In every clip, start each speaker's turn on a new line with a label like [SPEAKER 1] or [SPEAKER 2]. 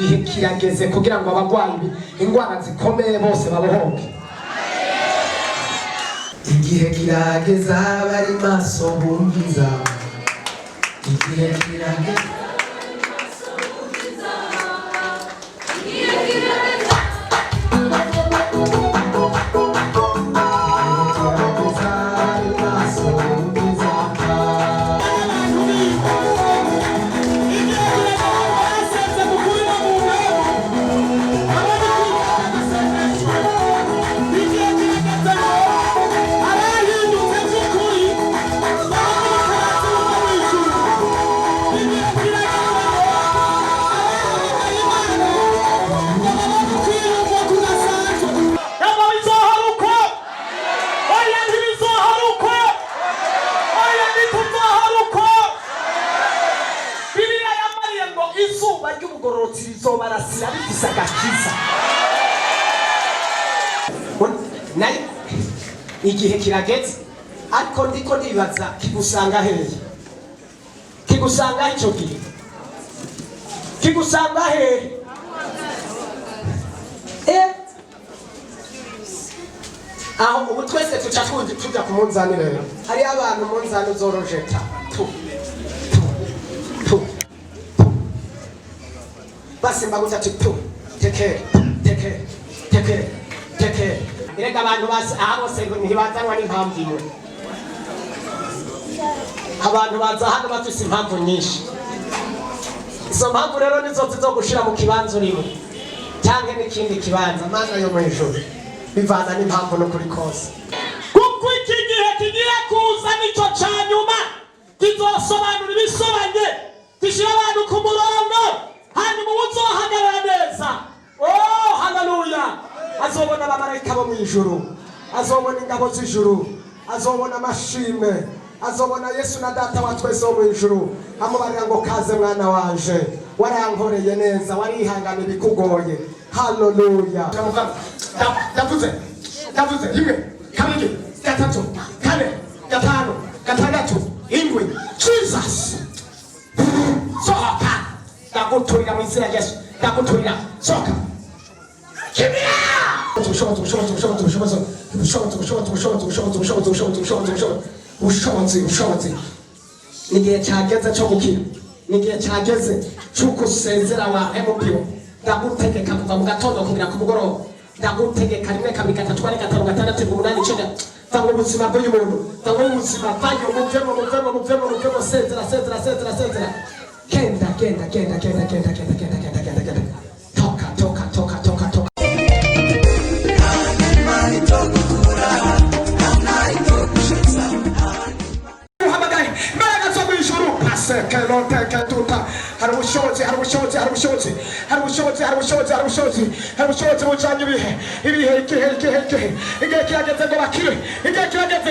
[SPEAKER 1] igihe kirageze kugira ngo abagwayi ingwara zikomeye bose babohoke. Igihe kirageze abari maso bumviza, igihe kirageze barasira bifise agakiza. Nayo igihe kirageze, ariko ndiko ndibaza kigusanga hehe? Kigusanga icyo gihe kigusanga hehe? Aho ubu twese tuja ku munzani rero. Hari abantu munzani uzorojeta basi mbaguta tu teke irega abantu basi aho bose ntibazanwa n'impamvu imwe. Abantu baza hano bafise impamvu nyinshi, izo mpamvu rero nizo zizogushira mu kibanza urimo cyangwa n'ikindi kibanza mana yo mwijuru, bivana n'impamvu no kuri kose. Kuko iki gihe kigiye kuza nico cyanyuma kizosobanura ibisobanye, gishira abantu ku murongo, hanyuma uzohagarara neza. Oh haleluya! Azobona abamarayika bo mwijuru, azobona ingabo z'ijuru, azobona amashimwe, azobona Yesu na data wa twese wo mwijuru amubarira ngo kaze mwana wanje, warankoreye neza, warihangana ibikugoye. Haleluya! Ndavuze rimwe kabiri gatatu kane gatanu gatandatu indwi. Jesus sohoka, ndaguturira mu izina rya Yesu, ndaguturira sohoka. Kimia ubushobozi n'igihe cyageze cyo gukira, n'igihe cyageze cyo gusezera wa MPO. Ndagutegeka kuva mu gatondo kugera ku mugoroba, ndagutegeka rimwe kabiri gatatu kane gatanu gatandatu umunani icyenda. Tango ubuzima bw'umuntu, tango ubuzima bwanyu muvemo sezera. Kenda toka hari ubushobozi bujanye ibihe igihe kirageze ngo bakire, igihe kirageze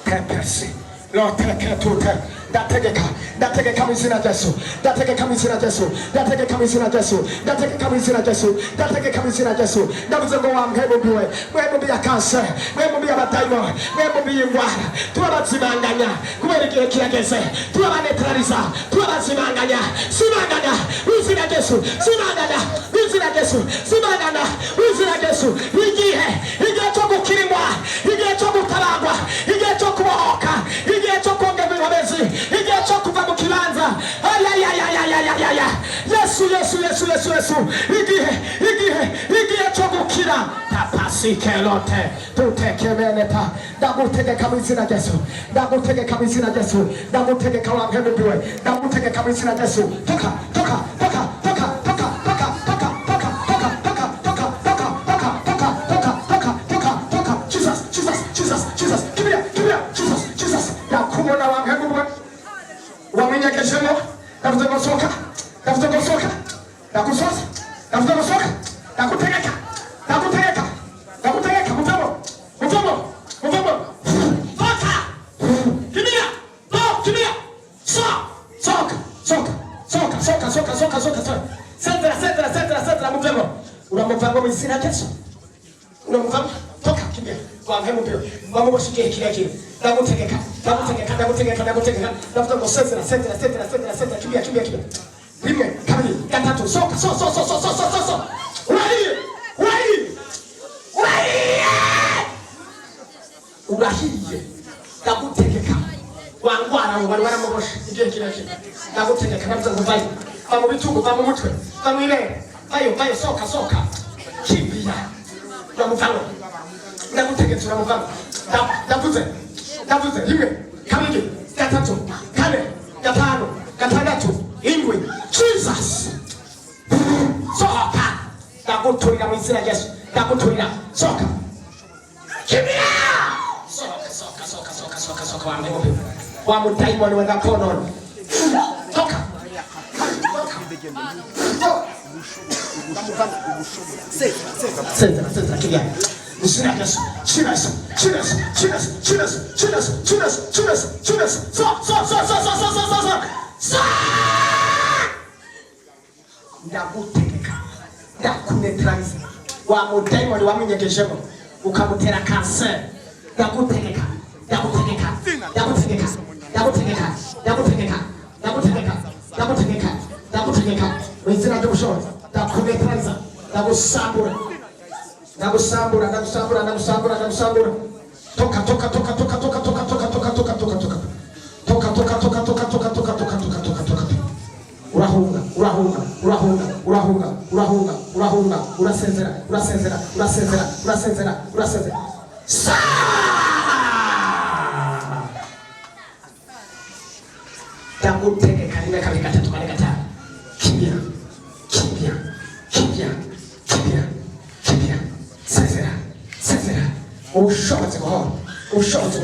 [SPEAKER 1] pepesi loteke tuta. Ndategeka mu izina rya Yesu, ndategeka mu izina rya Yesu, ndategeka mu izina rya Yesu, ndategeka mu izina rya Yesu, ndategeka mu izina rya Yesu. Ndavuze ngo wamhebumbiwe, mwebumbi ya kanser, mwebumbi ya badayimoni, mwebumbi y'indwara, tubabazimanganya kubera igihe kirageze, tubabanetraliza, tubabazimanganya, simanganya mu izina rya Yesu, simanganya mu izina rya Yesu, simanganya mu izina rya Yesu. Igihe cyo gukira indwara, igihe cyo gutabagwa, igihe cyo kubohoka, igihe cyo kongera inkomezi, igihe cyo kuva mu kibanza. Yesu igihe cyo gukira tapasikelote tutekemeneta. Ndagutegeka mu izina rya Yesu, ndagutegeka mu izina rya Yesu, ndagutegeka wamhembiwe, ndagutegeka mu izina rya Yesu. Toka Jesus yakubona wamhembiwe, wamenyekeshemo. Ndavuze ngo soka, ndakusoza, ndakutegeka muvemo soka sentera muvemo. Uramuvamo mu izina rya Yesu, uramuvamo. Toka kimia wamhembiwe, wamuboshikiye kirekire. ndagutegeka ndavuga ngo sezera kibiya rimwe kabiri gatatu soka so urahiye ndagutegeka wangwara ngo bari baramuboshe igihe kirekire ndagutegeka ndavuga ngo vayo va mu bitugu va mu mutwe va mu ibere vayo soka kibiya uramuvamo ndagutegetse uramuvamo ndavuze rimwe kabiri gatatu kane gatanu gatandatu indwi Jesus soka ndaguturira mu izina rya Yesu ndaguturira soka kibiya soka wa mutaimoni wenda kono soka senta kibiya Isina Yesu chinas so ndagutegeka ndakuneutralize wa mutaimoni wamenyekeshemo ukamutera cancer ndagutegeka wizina ry'ubushobozi ndakuneutralize ndagusambura toka urahunga urasezera ndagutegeka rimwe kabiri gatatu kane gatanu kibiya sezera ubushobozi buhoro ubushobozi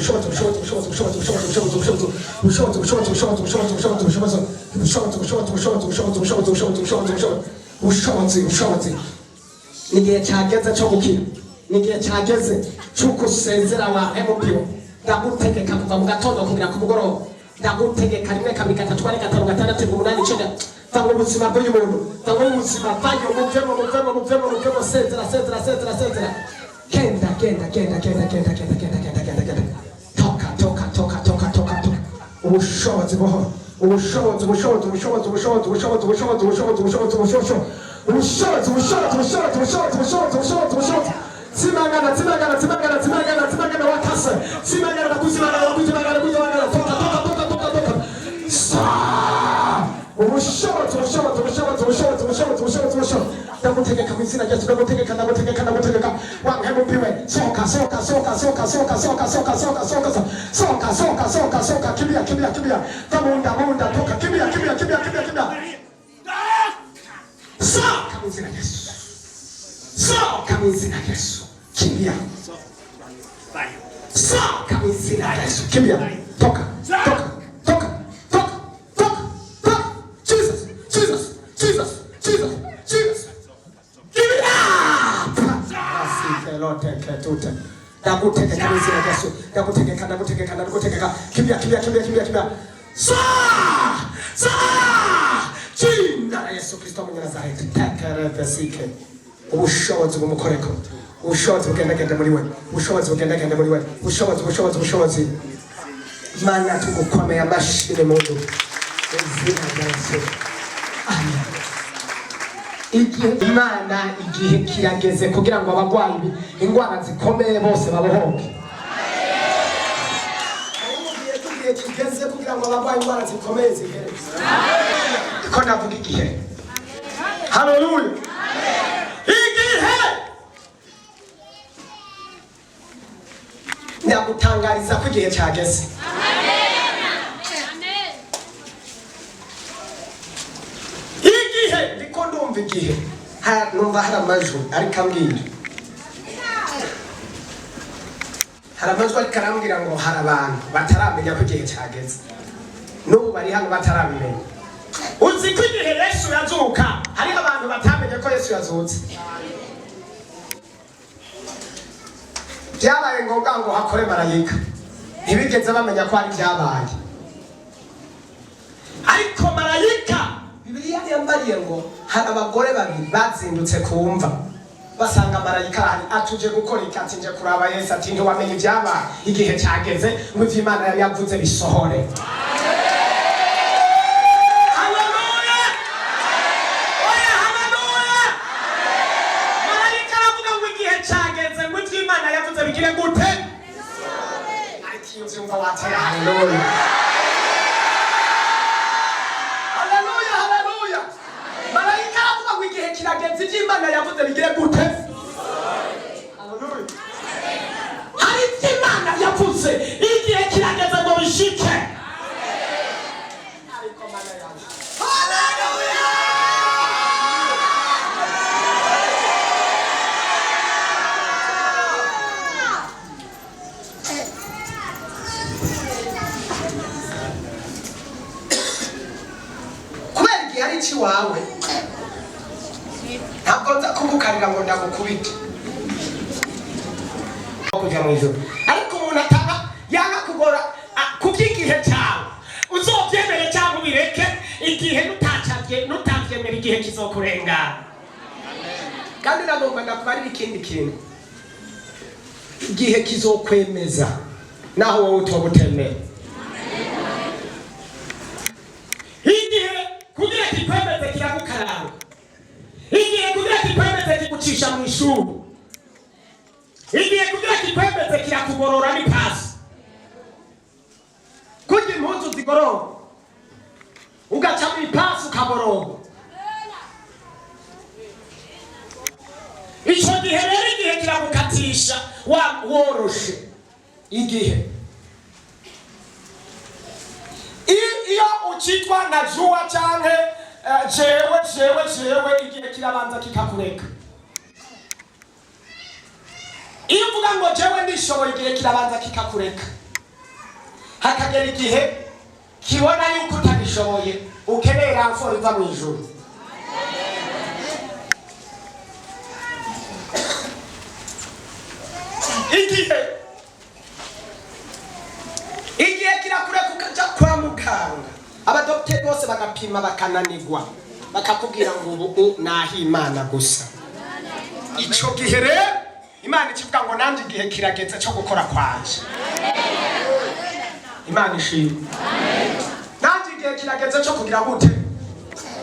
[SPEAKER 1] n'igihe cyageze cyo gukira n'igihe cyageze cyo gusezera wa hemupiyo ndagutegeka kuva mu gatondo kugira ku mugoroba ndagutegeka rimwe kabiri gatatu kane gatanu gatandatu umunani icyenda Tango ubuzima bw'umuntu tango ubuzima vayo muvemo sezera Kenda. Toka. Ubushobozi buhoro. Simagana wakase. Simagana kuzimagana. Toka. Ubushobozi. Ndagutegeka mu izina rya Yesu ndagutegeka wangemupiwe soka kibiya tamunda toka kibiya soka mu izina rya Yesu kibiya soka mu izina rya Yesu kibiya toka Ndagutegeka kimbia jina la Yesu Kristo mwenye Nazareti tekerevesike ubushobozi bumukoreko ubushobozi bugendagenda muri we ubushobozi Mana tugukomeye amashini mundu izina rya Yesu amen. Igihe kirageze kugira ngo abagwayi ingwara zikomeye bose babohoke. Igihe kigeze kugira ngo abagwayi ingwara zikomeye zihere. Ko ndavuga igihe. Haleluya. Igihe. Ndagutangariza ko igihe cyageze. Igihe numva hari amajwi ariko ambwira ngo hari abantu bataramenya ko igihe cyageze n'ubu bari hano batarabimenya. Uzi ko igihe Yesu yazuka hari abantu batamenye ko Yesu yazutse. Byabaye ngombwa ngo hakore marayika ntibigeze bamenya ko ari byabaye, ariko marayika Bibiliya yambariye ngo hari abagore babiri bazindutse kumva basanga marayika ahari atuje gukora iki? Ati nje kuraba Yesu. Ati ntiwamenye ibyaba igihe cyageze ngo ivyo Imana yari yavuze bisohore. Bigire gute? Ariko uvyumva watera haleluya. Haleluya, haleluya. Marayika aravuga ngo igihe kirageze ivy'Imana yavuze bigire gute? Haleluya. Hari ivy'Imana yavuze igihe kirageze ngo bishike. Ariko Mana yaje. Haleluya. Iki wawe ntabwo nza kugukarira ngo ndagukubite kujya mu ijuru, ariko umuntu atanga yanga kugora kubyigihe cyawe uzobyemere cyangwa ubireke. Igihe nutabyemera igihe kizokurengana. Kandi nagomba ndakubarira ikindi kintu, igihe kizokwemeza naho wowe utobutemera. Kugira kikwemeze kiragukaranga, igihe kugira kikwemeze kigucisha mu ishuri, igihe kugira kikwemeze kirakugorora n'ipasi, kugira impuzu zigorora ugaca mu ipasi ukagorora. Icyo gihe rero igihe kiragukatisha woroshe. Igihe iyo ukitwa na juwa cyane jewe igihe kirabanza kikakureka. Iyo uvuga ngo jewe ndishoboye igihe kirabanza kikakureka, hakagera igihe kibona yuko utabishoboye ukeneye ramforo iva mu ijuru. Igihe kirakureka ukaja kwa muganga, abadokiteri bose bagapima bakananirwa, bakakubwira ngo ubu naho Imana gusa. Ico gihe rero Imana ikivuga ngo nanje igihe kirageze cyo gukora kwanje. Imana ishimwe. Nanje igihe kirageze cyo kugira gute?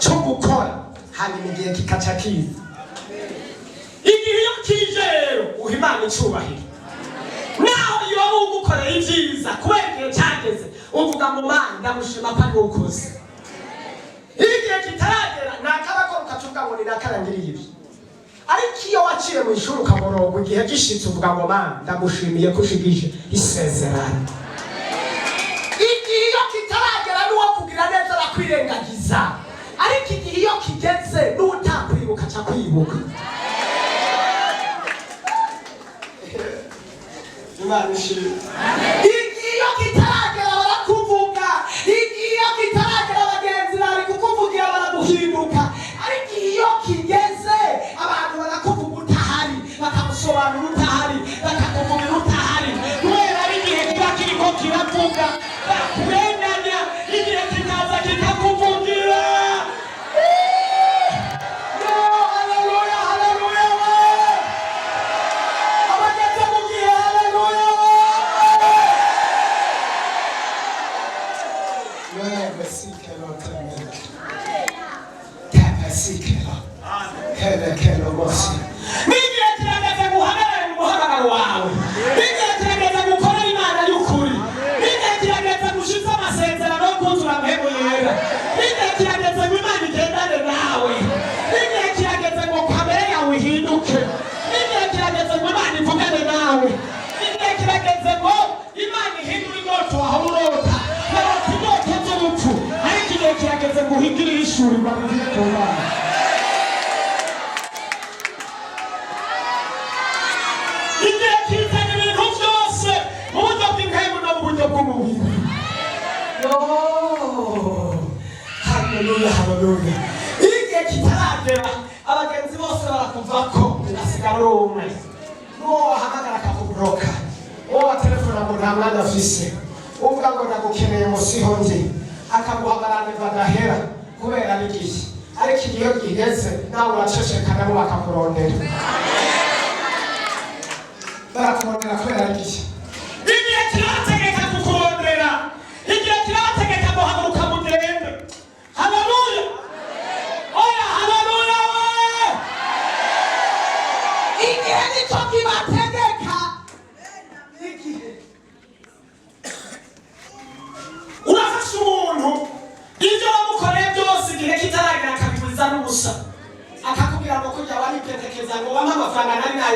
[SPEAKER 1] Cyo gukora. Hanyuma igihe kikaca kiza. Igihe iyo kije rero uha Imana icubahiro. Naho iyo ugukoreye ibyiza kubera igihe cyageze uvuga ngo Mana ndamushima ko ari ukoze. Igihe kitaragera nakabakora ukacuga ngo ninakarangiriye ibi. Ariko iyo waciye mu ishuri ukaboroga igihe gishitse uvuga ngo Mana ndagushimiye ko ushigije isezerano. Igihe iyo kitaragera n'uwo kugira neza bakwirengagiza, ariko igihe iyo kigeze n'utakwibuka ca kwibuka. Imana ishimwe. Igihe iyo kitaragera barakuvuga, igihe iyo kitaragera bagenzi bari kukuvugira baraguhinduka, ariko iyo kigeze abantu barakuvuga utahari, bakamusobanura utahari, bakakuvugira utahari, kubera igihe kiba kiriko kiravuga bakurenganya, igihe kikaza kikakuvugira. Nigihe kirageze guhagarara mu muhamagaro wawe, nigihe kirageze gukora Imana y'ukuri, nigihe kirageze gushiza amasezerano yo kuzura amahemu yera, nigihe kirageze ngo Imana igendane nawe, nigihe kirageze ngo kamere yawe ihinduke, nigihe kirageze ngo Imana ivugane nawe, nigihe kirageze ngo Imana ihindure indoto aho urota, urota indoto z'ubupfu, ariko igihe kirageze ngo uhindure ishurirwa mu Mana. Haleluya, haleluya. Igihe kitaragera abagenzi bose barakuvako ugasigara umwe. Nuwo wahamagara akakuburoka, uwo watelefona ngo nta mwanya afise, uvuga ngo ndagukeneye musiho ndi, akaguhagarana badahera kubera n'igihe. Ariko igihe giheze nawe uraceceka nabo bakakurondera. barakubonera kubera iki
[SPEAKER 2] igihe kirabategeka kukurondera igihe kirabategeka guhaguruka mugende haleluya oya haleluya
[SPEAKER 1] igihe nicyo kibategeka igihe
[SPEAKER 2] urafasha umuntu ibyo wamukoreye byose igihe kitaragera akabiburiza n'ubusa
[SPEAKER 1] akakubwira ngo kujya waripetekeza ngo wampe amafaranga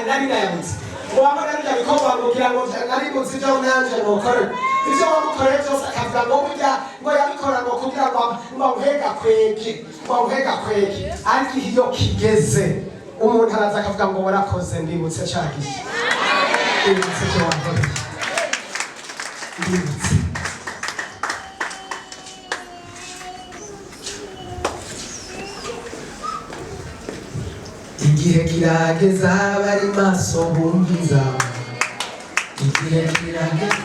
[SPEAKER 1] nari nayabutse ngo wampe narya bikorwa ngo kugira ngo nari buzi ibyo nanjye nukore ibyo wamukoreye byose akavuga ngo burya ngo yabikora ngo kugira ngo amuhega kwege ariko iyo kigeze umuntu araza akavuga ngo warakoze ndibutse cagiye ndibutse cyo wakoreye ndibutse igihe kirageza bari maso bumviza igihe kirageza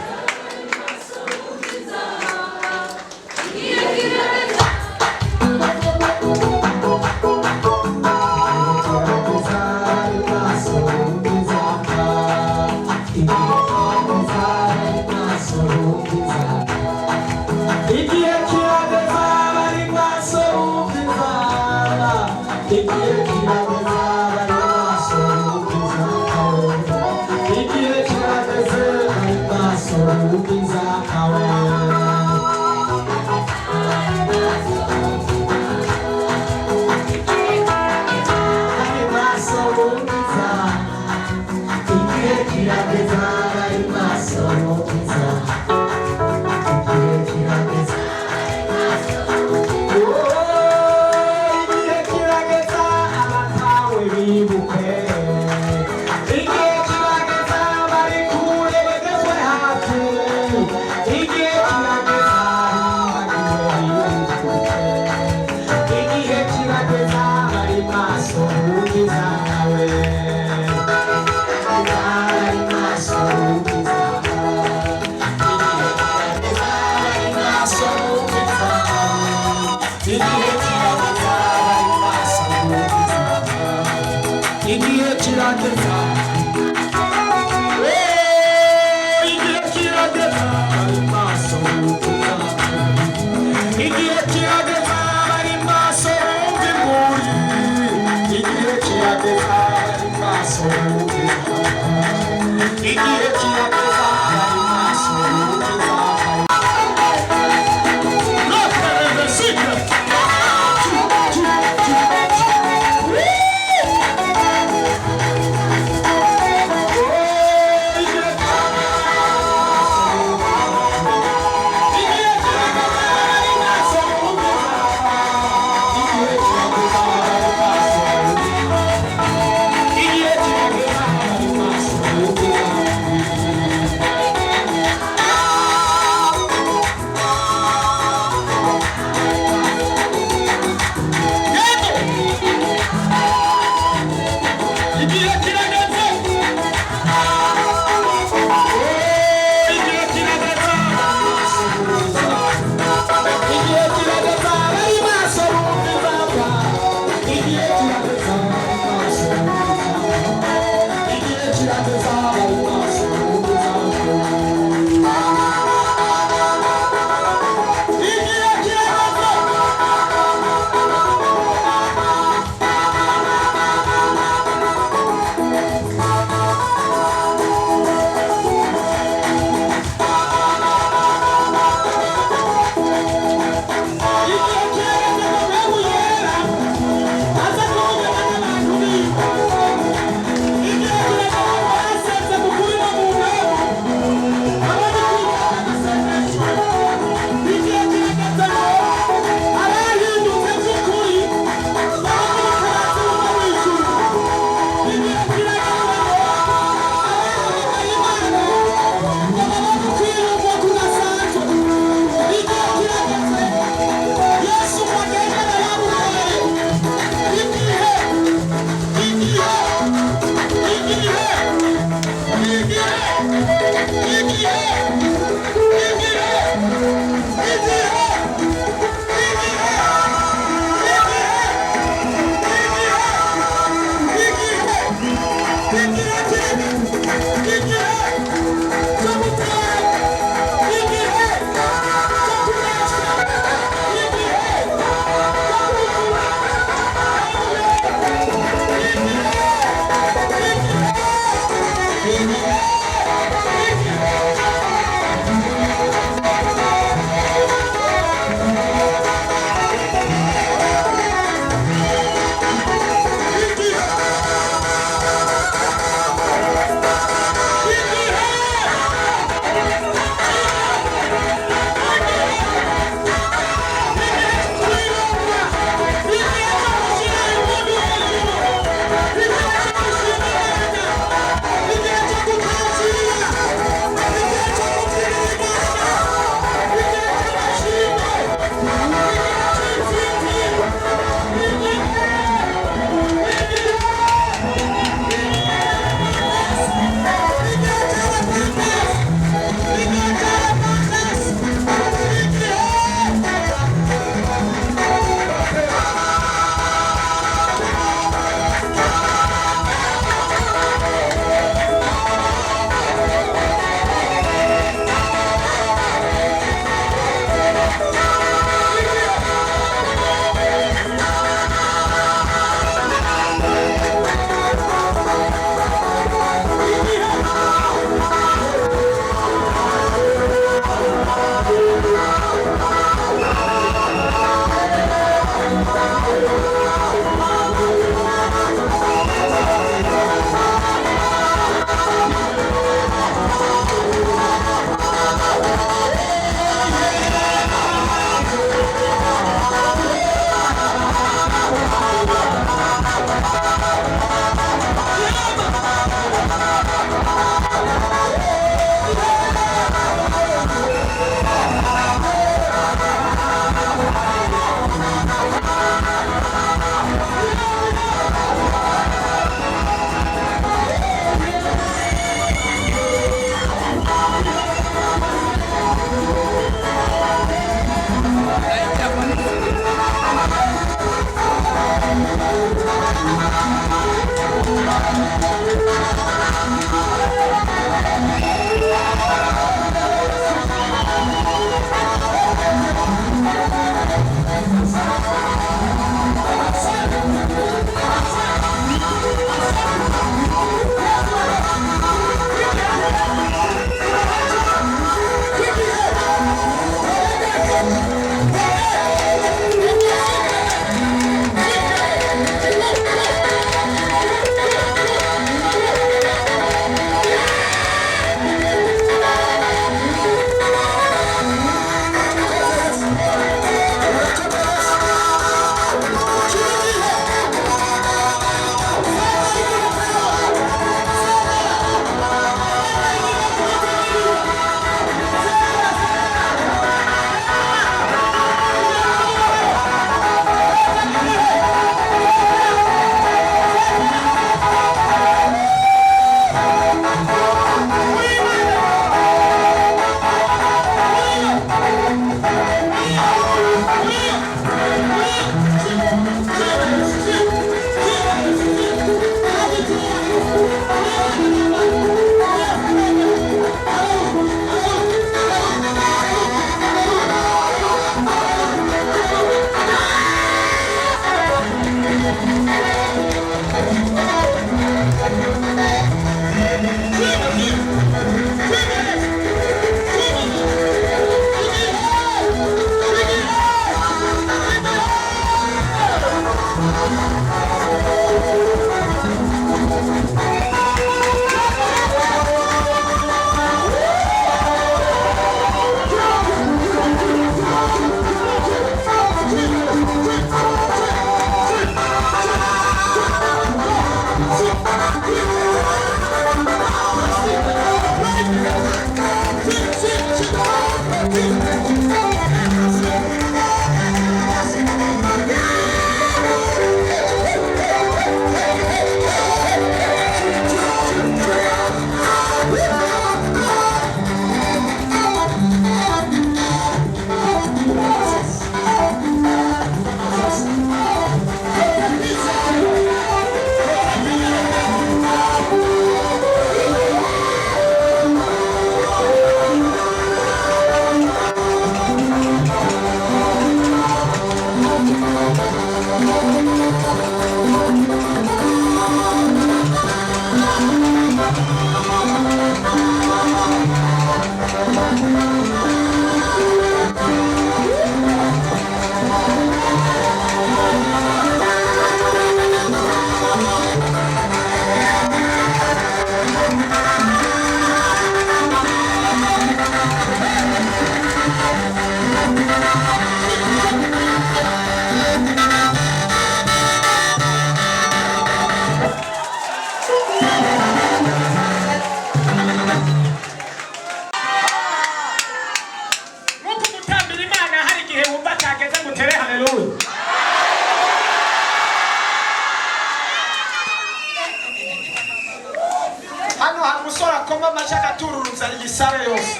[SPEAKER 1] hano hari umusore akoma amashyi agatururutsa igisare yose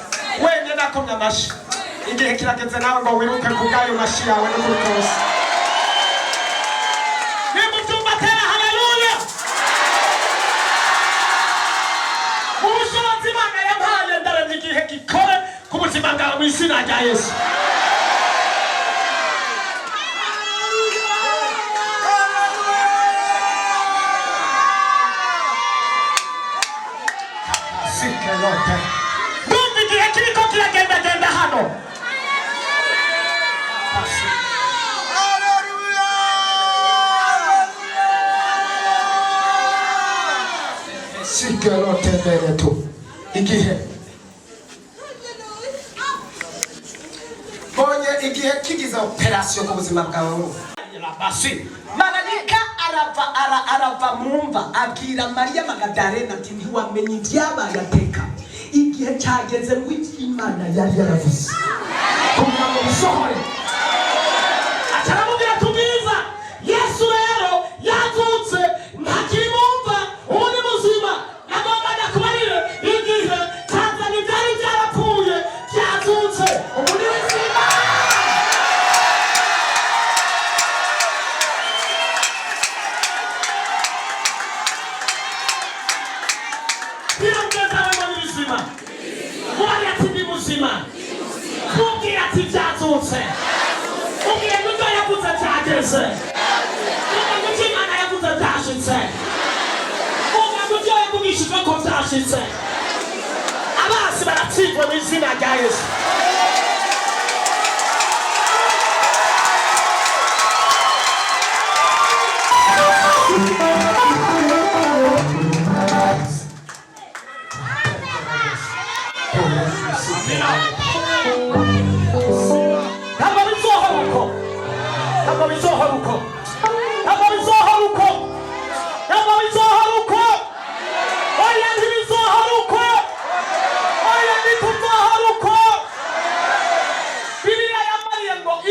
[SPEAKER 1] wenyine akomye amashyi igihe kirageze nawe ngo wiruke ku bw'ayo mashyi yawe no kuri kose nimutumba tera haleluya ubushobozi Imana yampaye ndaremye igihe gikore ku buzima bwawe mu izina rya Yesu Dumva igihe kiriko kiragenda hano Sikerote beretu igihe bonye igihe kigize operasiyo ku buzima bwawe basi marayika arava mumva abwira Mariya Magadalena ati ntiwamenye ibyabaye ateka igihe cyageze ngo Imana yari yaravuze kugira ngo bisohore ataramubwira tubiza Yesu rero yazutse ntakiri mumva ubu ni muzima nagomba ndakubarire igihe Tanzania byari byarapfuye byazutse ubu ni muzima Ubwira ati ndi muzima ubwira ati byazutse ubwira ngo ibyo yavuze byageze ubwira ngo ibyo Imana yavuze byashitse ubwira ngo ibyo yavugishijwe ko byashitse abasi baratsindwa mu izina rya Yesu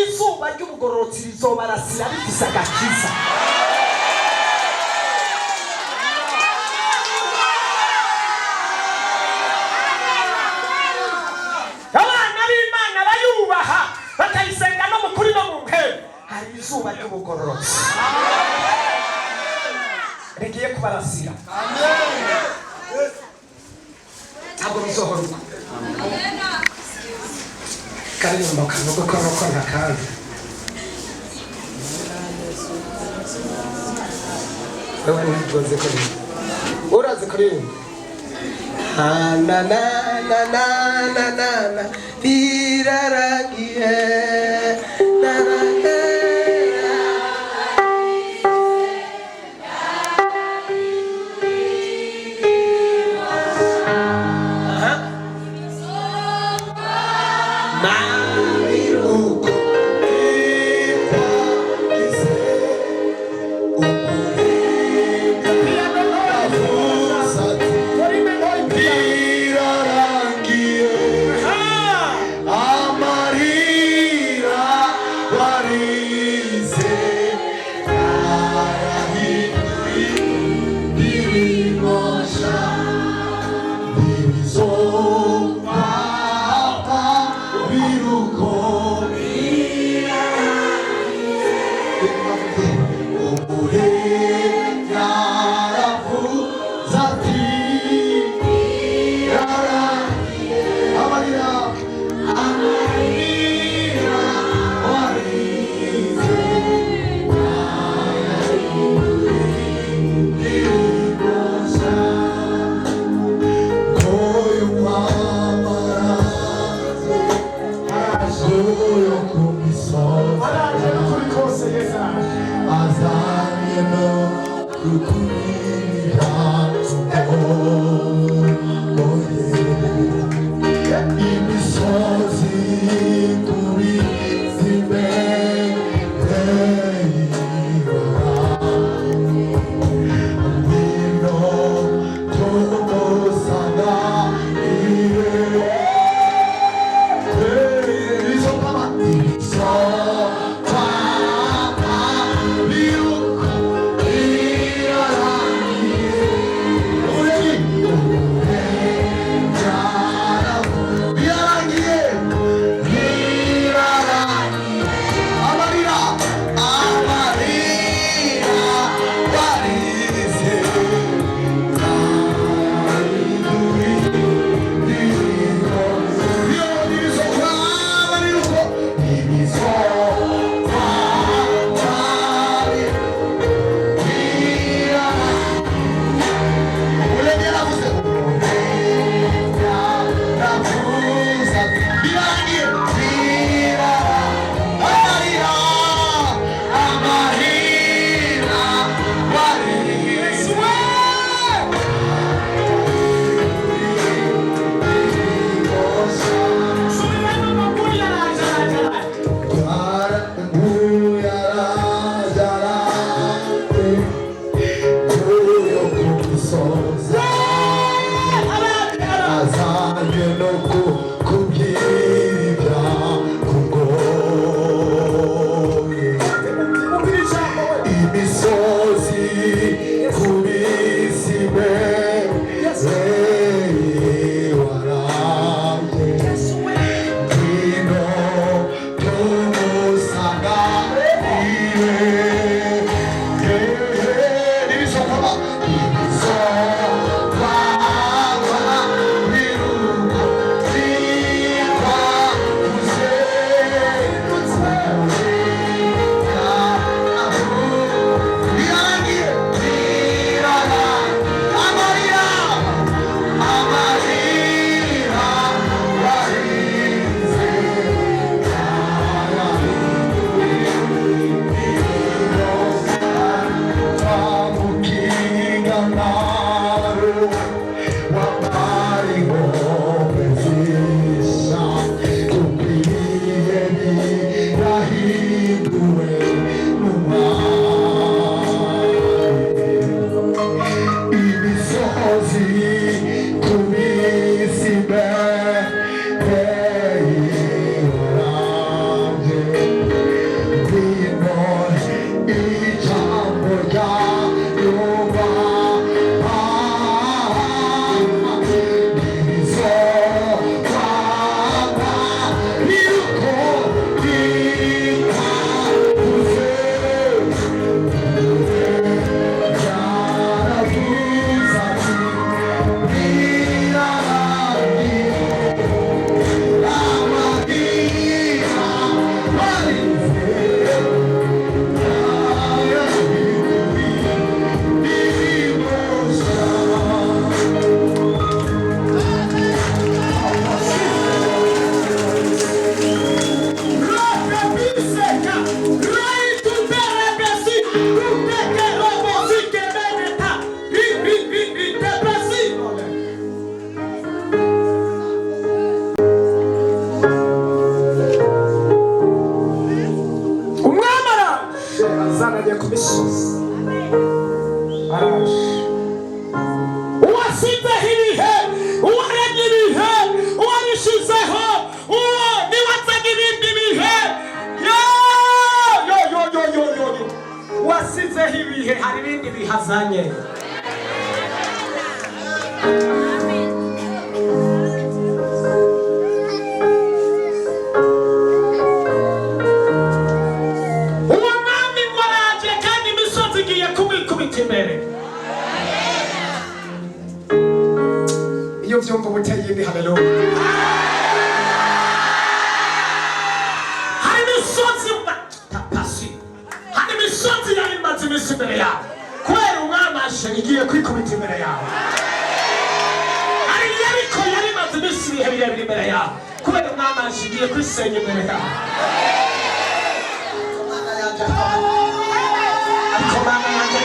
[SPEAKER 1] izuba ry'ubugororotsi rizobarasira rifise agakiza abana b'Imana bayubaha bakayisenga no mu kuri no mu mpera hari izuba ry'ubugororotsi rigiye kubarasira ntabwo bizohora uko karirimbo kavuga ko nuko ntakazi urazi kuririmba na na na na na na na biraragiye Piano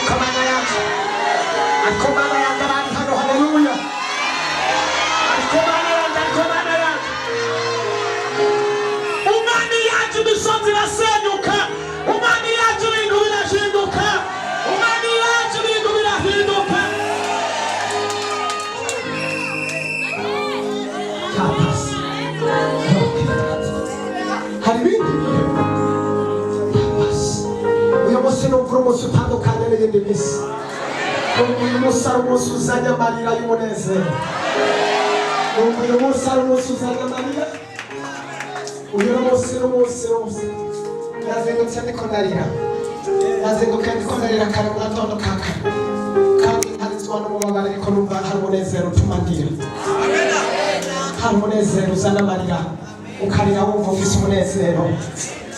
[SPEAKER 1] Comanda ariko mana yanjye abandi hano haleluya ariko mana yanjye umwami yacu imisozi irasenyuka umwami yacu ibintu birahinduka umwami yacu ibintu birahinduka hari ibindi uyu munsi ni ukuri umunsi utandukanye n'iyindi minsi uyu munsi ari umunsi uzanye amarira y'umunezero uyu munsi ari umunsi uzanye amarira uyu munsi ni umunsi yazengutse ndiko ndarira yazenguka ndiko ndarira kare mu gatondo ka kare kandi ntarizwa n'umubabaro ariko numva hari umunezero utuma ndira hari umunezero uzana amarira ukarira wumva ufise umunezero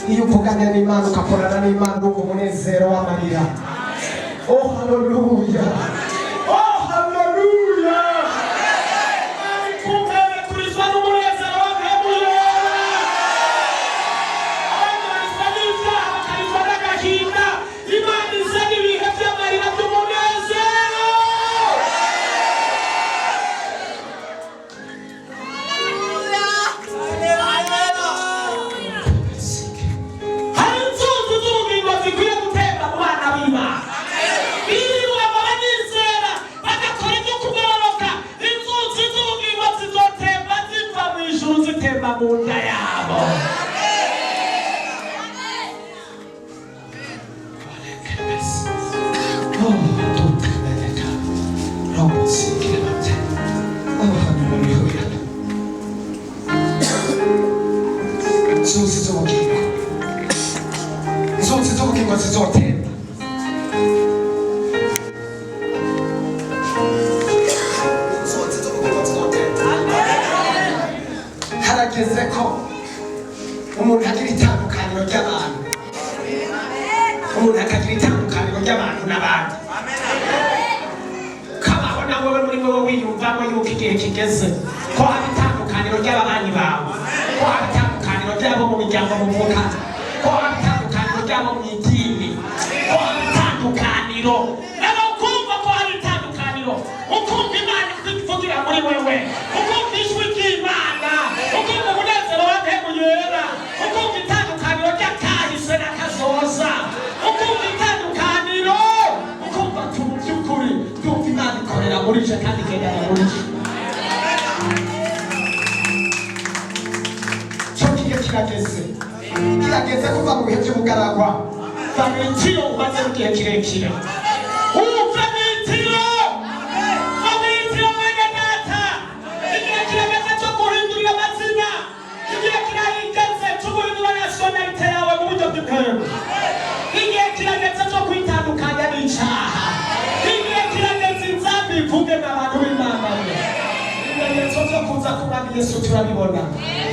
[SPEAKER 1] iyo uvugana n'Imana ugakorana n'Imana wumva umunezero w'amarira oh haleluya oh haleluya kumbe kurizwa n'umunezero w'amarira abanyazwa n'ibyaha bakarizwa n'agahinda Imana izana ibihe by'amarira by'umunezero munda yabo z'ubugingo zizotemba harageze ko umuntu agira itandukaniro ry'abantu umuntu akagira itandukaniro ry'abantu n'abandi kabaho nawe muri wowe wiyumvamo yuko igihe kigeze ko haba itandukaniro ry'ababanyi bawe ko haba itandukaniro ry'abo mu miryango muvuka ko haba itandukaniro ry'abo mu idini ko haba itandukaniro nabo kumva ko haba itandukaniro ukumva Imana ikuvugira muri wewe ukumva ijwi ry'Imana ukumva umunezero wa mpemu yera ukumva itandukaniro ry'akahise n'akazoza ukumva itandukaniro ukumva mu by'ukuri twumva Imana ikorera muri je kandi igendana muri je cyo kige kirageze kuva mu bihe by'ubugaragwa bamwitiro umaze mu gihe kirekire umva mwitiro mwene data igihe kirageze cyo guhindurira amazina igihe kirageze cyo guhindura nasiyonalite yawe mu buryo bw'intego igihe kirageze cyo kwitandukanya n'icyaha igihe kirageze inzambi ivuge n'abantu b'Imana ibimenyetso byo kuza kumwami Yesu turabibona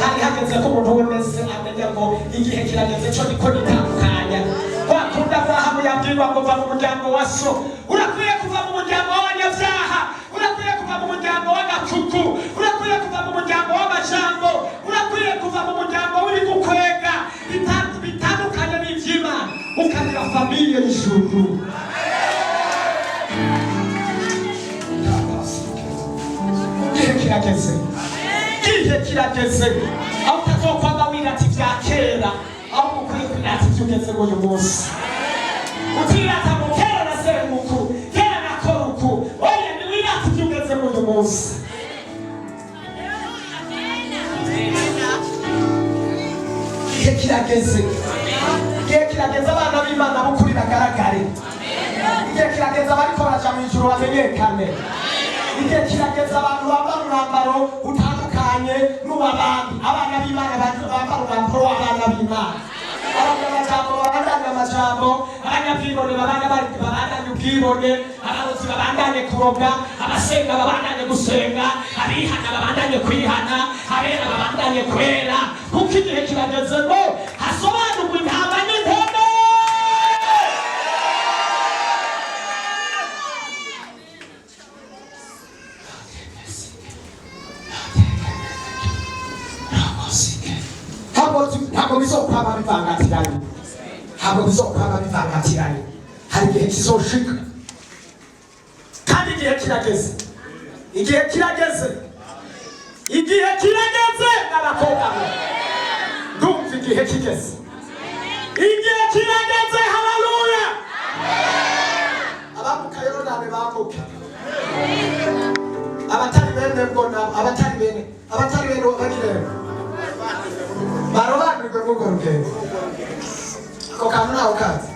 [SPEAKER 1] hari hageze ko umuntu wese amenya ngo igihe kirageze cyo niko gitandukanya wakunda Abrahamu yabwirwa ngo va mu muryango wa so urakwiye kuva mu muryango w'abanyabyaha urakwiye kuva mu muryango w'agacuku urakwiye kuva mu muryango w'amajambo urakwiye kuva mu muryango w'ibigukwega bitandukanye n'ivy'Imana ukagira famiye y'ijuru igihe kirageze aho utazokwanga wirata ivya kera aho ukwiye kwirata ivyo ugeze uyu munsi utirata ngo kera naseruku kera nakoruku oya niwirata ivyo ugeze uyu munsi igihe kirageze abana b'Imana b'ukuri bagaragare igihe kirageze abariko baraja mw'ijuru bamenyekane igihe kirageze abantu bambara umwambaro utandukanye n'uw'abandi abana b'Imana bambara umwambaro w'abana b'Imana abanyamajambo babandanye amajambo abanyabwibone babandanye ubwibone abarozi babandanye kuroga abasenga babandanye gusenga abihana babandanye kwihana abera babandanye kwera kuko igihe kirageze ngo hasobanurwe intama n'intama ntabwo bizokwama bivangatiranye ntabwo bizokwama bivangatiranye hari igihe kizoshika kandi igihe kirageze igihe kirageze igihe kirageze n'abakobwa ndumva igihe kigeze igihe kirageze haleluya abamuka yorodani bambuke abatari bene ngo nabo abatari bene bagire barobanirwe n'urwo rugendo ako kantu nawe kazi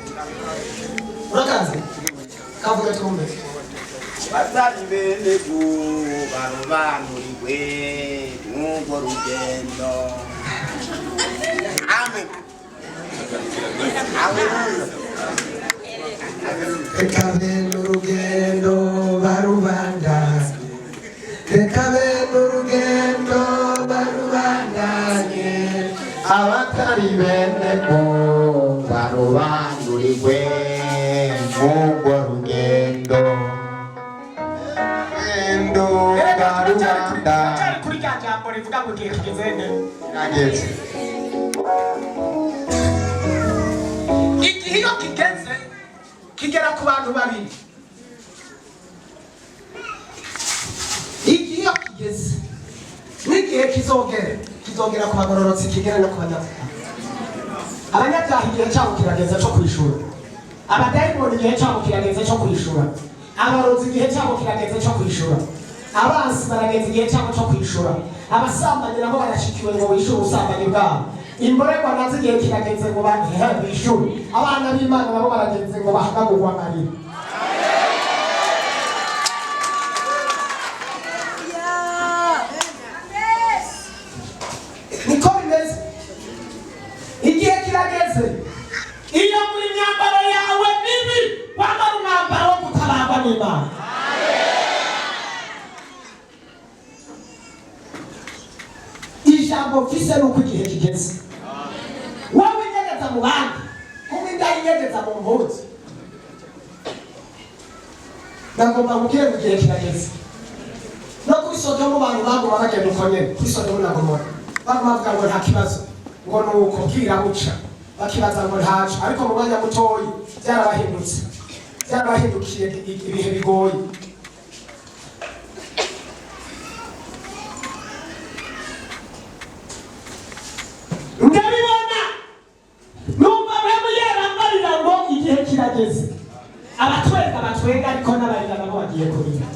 [SPEAKER 1] urakazi kavuga twumve
[SPEAKER 3] batari bene go barobanuriwe n'urwo rugendo amen
[SPEAKER 1] reka bene urugendo barubandanye reka bene urugendo barubandanye
[SPEAKER 3] abatari bene go barobanuriwe n'urwo rugendo
[SPEAKER 1] cyari kuri rya jambo rivuga ngo igihe kigeze
[SPEAKER 3] nageze
[SPEAKER 1] igihe iyo kigeze kigera ku bantu babiri igihe iyo kigeze n'igihe kizogera ku bagororotsi kigera no ku banyabyaha abanyabyaha igihe cyabo kirageze cyo kwishura abadayimoni igihe cyabo kirageze cyo kwishura abarozi igihe cyabo kirageze cyo kwishura abansi barageze igihe cyabo cyo kwishura abasambanyi nabo barashikiwe ngo wishure ubusambanyi bwabo imborerwa nazo igihe kirageze ngo bishure abana b'Imana nabo barageze ngo bahagagurwa amarira niko bimeze igihe kirageze iyo muri myambaro yawe mibi wambara umwambaro wo gutabagwa n'Imana ijambo mfise nuko igihe kigeze wowe inyegeza mu bandi kumwe ndayinyegeza mu mpuzu nagomba mubwire mu gihe kirageze no kuri Sodomu bantu baguma bagenda uko nyene kuri Sodomu na Gomora baguma bavuga ngo nta kibazo ngo nuko bwira buca bakibaza ngo ntaco ariko mu mwanya mutoyi byarabahindukiye ibihe bigoye ndabibona numva bamwe yarambarira ngo igihe kirageze abatwenga ariko n'abarira nabo bagiye kurira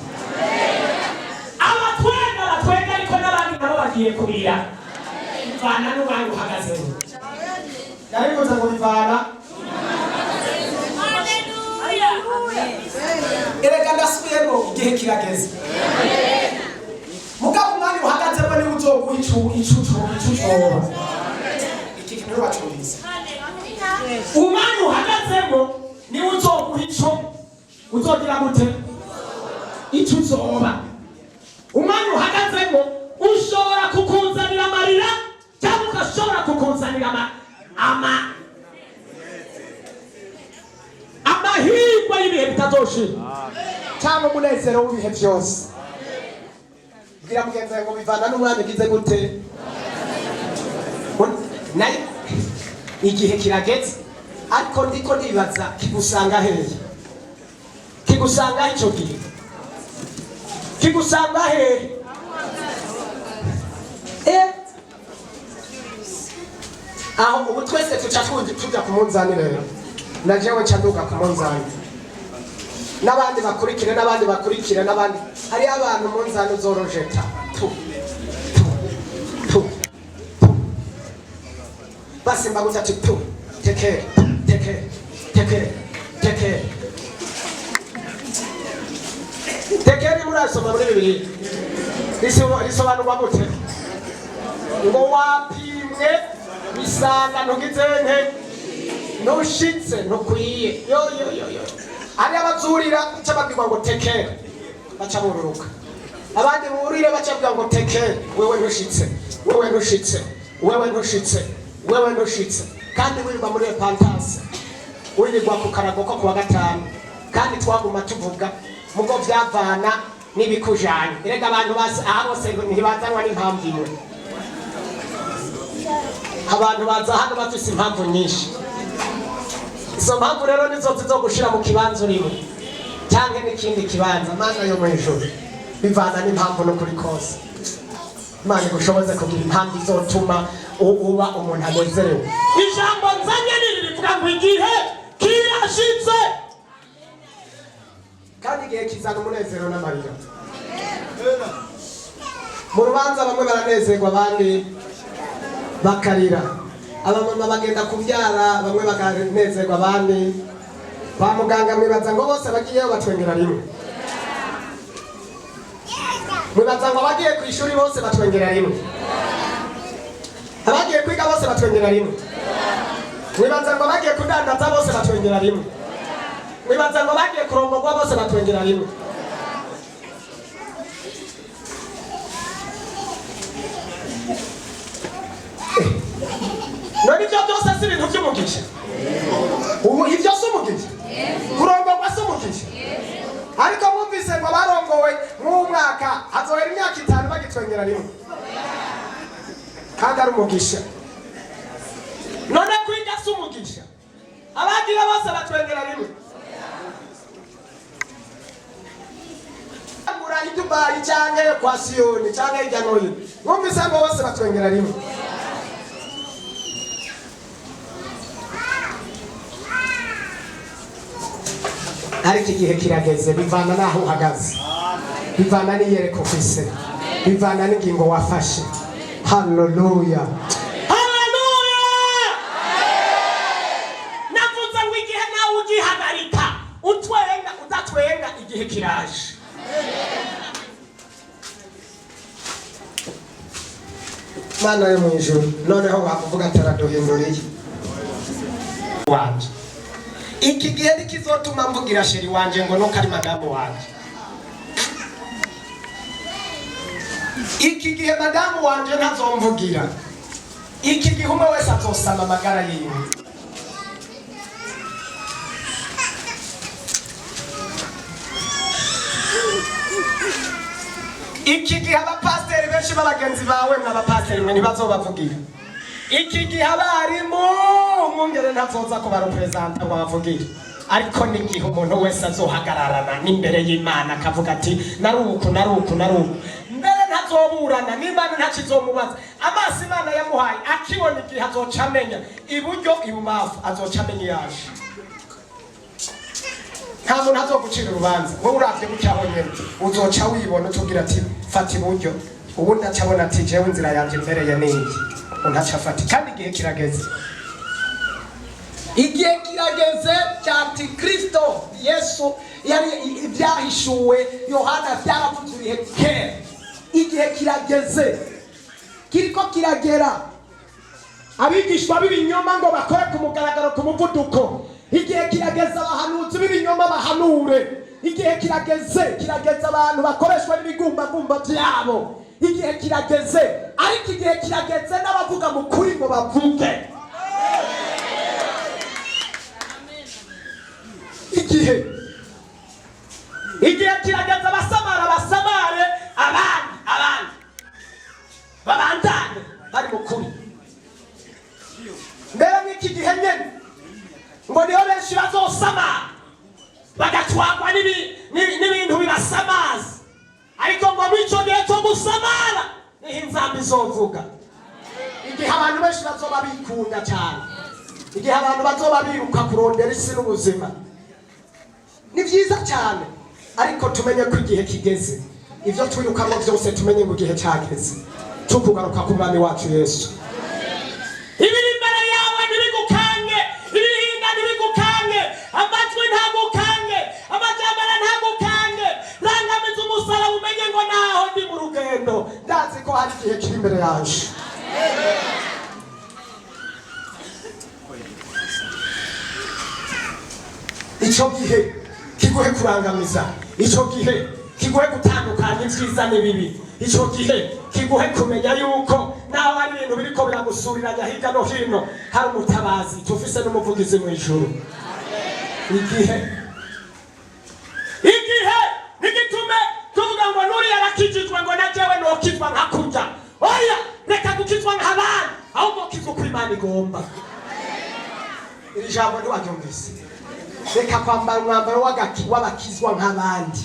[SPEAKER 1] abatwenga ariko n'abandi nabo bagiye kurira bivana n'uwanyu uhagazeho naribuza ngo bivana erega ndasubiyemo igihe kirageze mugabo umwanya uhagazemo niwe uzoguha icucoba iki kintu bacuriza umwanya uhagazemo niwe uzoguha ico uzogira gute ico uzoba umwanya uhagazemo ushobora kukuzanira amarira cyangwa ugashobora kukuzanira amahirwe y'ibihe bitazoshira cyangwa umunezero w'ibihe byose bwira mugenzi wawe ngo bivana n'umwanya ugize gute nayo igihe kirageze ariko ndiko ndibaza kigusanga hehe kigusanga icyo gihe kigusanga hehe aho ubu twese tuca tujya ku munzani rero na jewe nca nduga ku munzani n'abandi bakurikire n'abandi hariyo abantu munzani uzorojeta basimba gutatu tekere murasoma muri Bibiliya risobanurwa gute ngo wapimwe bisanga ntugizenke nushitse ntukwiye yo hari abazurira baca babwirwa ngo tekere baca bururuka abandi burire baca babwirwa ngo tekere wewe ntushitse kandi wirirwa muri repantance wirirwa ku karago ko kuwa gatanu kandi twaguma tuvuga mugo vyavana n'ibikujanye erega abantu base aha bose ntibazanwa n'impamvu imwe abantu baza hano bafise impamvu nyinshi izo mpamvu rero nizo zizogushira mu kibanza urimo cyangwa n'ikindi kibanza. Mana yo mu ijuru, bivana n'impamvu no kuri kose. Imana igushoboze kugira impamvu izotuma uba umuntu anezerewe.
[SPEAKER 2] Ijambo nzanye rivuga ngo igihe kirashitse,
[SPEAKER 1] kandi igihe kizana umunezero n'amarira. Mu rubanza bamwe baranezerwa abandi bakarira. Abamama bagenda kubyara bamwe bakanezerwa abandi. Kwa muganga mwibaza ngo bose bagiyeyo batwengera rimwe. Mwibaza ngo bagiye ku ishuri bose batwengera rimwe. Abagiye kwiga bose batwengera rimwe. Mwibaza ngo bagiye kudandaza bose batwengera rimwe. Mwibaza ngo bagiye kurongorwa bose batwengera rimwe. None ibyo byose si ibintu by'umugisha? Ubu ibyo si umugisha? Kurongorwa si umugisha? Ariko mwumvise ngo barongowe mw'umwaka hazohera imyaka 5 bagitwengera rimwe, kandi ari umugisha.
[SPEAKER 2] None kwiga si umugisha? Abagiye bose batwengera rimwe.
[SPEAKER 1] Agura i Dubai cyangwa kwa Siyoni cyangwa hirya no hino, mwumvise ngo bose batwengera rimwe. Ariko igihe kirageze, bivana naho uhagaze, bivana n'iyereko ufise, bivana n'ingingo wafashe. Haleluya,
[SPEAKER 2] haleluya. Navuze ngo igihe nawe ugihagarika, utwenga udatwenga, igihe kiraje.
[SPEAKER 1] Mana yo mu ijuru, noneho wakuvuga ataraduhinduriye wanje. Iki gihe nikizotuma mvugira sheri wanje ngo nuko ari madamu wanje. Iki gihe madamu wanje ntazomvugira. Iki gihe umwe wese azosama amagara yiwe. Iki gihe abapasiteri benshi b'abagenzi bawe n'abapasiteri mwe ntibazobavugira. Iki gihe abarimu umwungere ntazoza kuba representa wavugira. Ariko n'igihe umuntu wese azohagararana n'imbere y'Imana akavuga ati naruku. Mbere ntazoburana n'Imana ntakizomubaza. Amaso Imana yamuhaye akibona igihe azoca amenya iburyo ibubafu, azoca amenya yaje. Nta muntu azogucira urubanza. Wowe uravye gucyaho nyene uzoca wibona utugira ati fata iburyo, ubundi acabona ati jewe inzira yanje mbereye n'iki. Untacafati, kandi igihe kirageze. Igihe kirageze cyati Kristo Yesu yari ibyahishuwe Yohana byaravuze kera. Igihe kirageze, kiriko kiragera. Abigishwa b'ibinyoma ngo bakore ku mugaragaro ku muvuduko. Igihe kirageze abahanuzi b'ibinyoma bahanure. Igihe kirageze abantu bakoreshwa n'ibigumbagumba byabo. Igihe kirageze, ariko igihe kirageze n'abavuga mu kuri ngo bavuge. Igihe kirageze basamare abandi babandane bari mu kuri. Mbere n'iki gihe nyene ngo niho benshi bazosama bagatwagwa n'ibintu bibasamaza. Ariko ngo mwico gihe cyo gusamara niho inzambi izovuga. Igihe abantu benshi bazoba bikunda cyane, igihe abantu bazoba biruka kurondera isi n'ubuzima. Ni byiza cyane, ariko tumenye ko igihe kigeze. Ibyo twirukamo byose tumenye ngo igihe cyageze cyo kugaruka ku mwami wacu Yesu.
[SPEAKER 2] Ibiri imbere yawe ntibigukange, ibihinda ntibigukange, amatwi ntagukange, amajyambere ntagukange. Rangamiza umusaraba umenye ngo naho ndi mu rugendo,
[SPEAKER 1] ndazi ko hari igihe kiri imbere yaje. Icyo gihe kiguhe kurangamiza, icyo gihe kiguhe gutandukanya ibyiza n'ibibi, icyo gihe kiguhe kumenya yuko naho hari ibintu biriko biragusuriranya hirya no hino hari umutabazi tufise n'umuvugizi mu ijuru. Igihe nigitume tuvuga ngo nuriya arakijijwe ngo najewe nokizwa nkakurya. Oya, reka gukizwa nk'abandi, ahubwo kizwa uko Imana igomba. Iri jambo ntiwaryumvise? reka kwambara umwambaro w'abakizwa nk'abandi.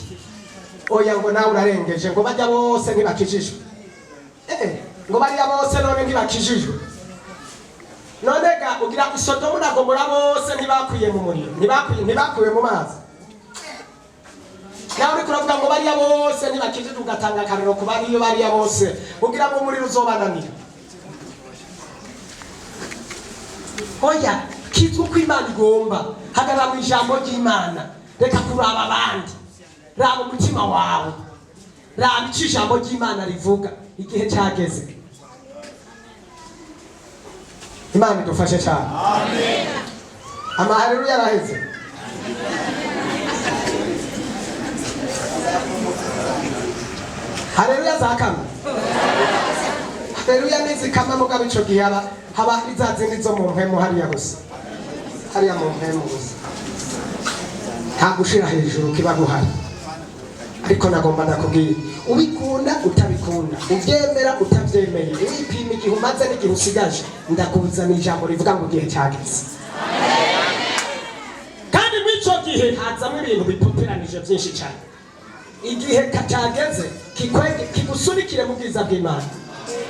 [SPEAKER 1] Oya ngo nawe urarengeje ngo bajya bose ntibakijijwe. Ngo bariya bose none ntibakijijwe. None ga ugira Isodomu na Gomora bose ntibakwiye mu muriro, ntibakwiye mu mazi. Nawe uri kuravuga ngo bariya bose ntibakijijwe, ugatanga akarero ku bariya bose ugira ngo umuriro uzobananira. Oya, kitwa uko Imana igomba. Hagarara mu ijambo ry'Imana. Reka kuraba abandi. Raba umutima wawe. Raba icyo ijambo ry'Imana rivuga. Igihe cyageze. Imana idufashe cyane. Amen. Haleluya araheze. Haleluya zakama. Haleluya nizikama mugabo ico gihe haba izazindi zo mu mpemu hariya gusa. Hariya mu mpemu gusa. Nta gushira hejuru kiba guhari. Ariko nagomba ndakubwira, ubikunda utabikunda, ubyemera utabyemeye, wipima igihe umaze n'igihe usigaje, ndakubuzana ijambo rivuga ngo igihe cyageze. Kandi mw'ico gihe hazamo ibintu bipoperanije byinshi cyane. Igihe cyageze kigusunikire mu bwiza bw'Imana,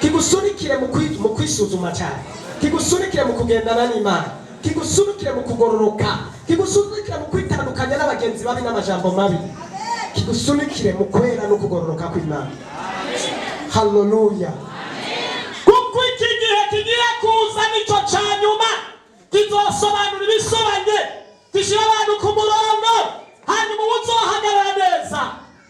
[SPEAKER 1] kigusunikire mu kwisuzuma cyane, kigusunikire mu kugendana n'Imana, kigusunikire mu kugororoka, kigusunikire mu kwitandukanya n'abagenzi babi n'amajambo mabi, kigusunikire mu kwera no kugororoka kw'Imana. Haleluya. Kuko iki gihe kigiye kuza nicyo cya nyuma kizosobanura ibisobanye, gishira abantu ku murongo, hanyuma uzohagarara neza.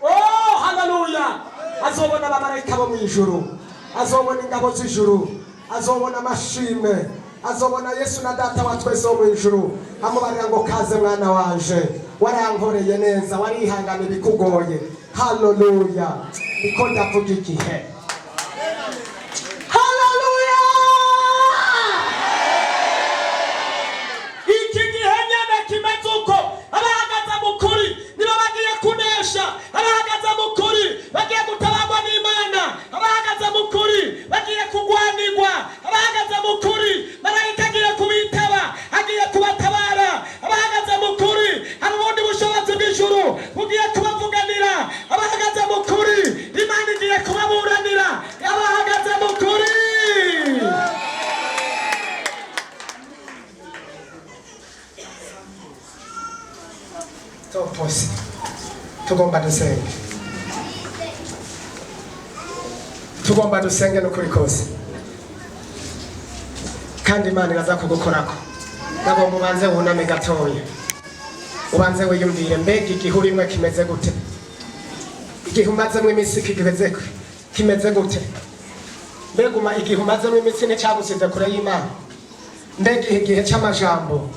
[SPEAKER 1] Oh, haleluya. Azobona abamarayika bo mu ijuru, azobona ingabo z'ijuru, azobona amashimwe, azobona Yesu na Data wa twese wo mu ijuru, amubarira ngo kaze mwana wanje, warankoreye neza, warihangana ibikugoye. Haleluya. Niko ndavuga igihe. Haleluya. Iki gihe nyene kimeze uko abahagaze mu kuri nibo bagiye kunesha, abahagaze mu kuri bagiye gutabagwa n'Imana, abahagaze mu kuri bagiye kugwanirwa, abahagaze mu kuri marayika agiye kubitaba, agiye kubatabara, abahagaze mu kuri hari ubundi bushobozi bw'ijuru bugiye kubavuganira, abahagaze mu kuri Imana igiye kubaburanira, abahagaze mu kuri. Topos tugomba dusenge n'ukuri kose, kandi Imana iraza kugukorako. Nabo mubanze wuname gatoya, ubanze wiyumvire, mbega igihe urimwe kimeze gute? Igihe umazemo iminsi kimeze gute? Mbega igihe umazemo iminsi nticyagusize kure y'Imana? Mbega igihe cy'amajambo,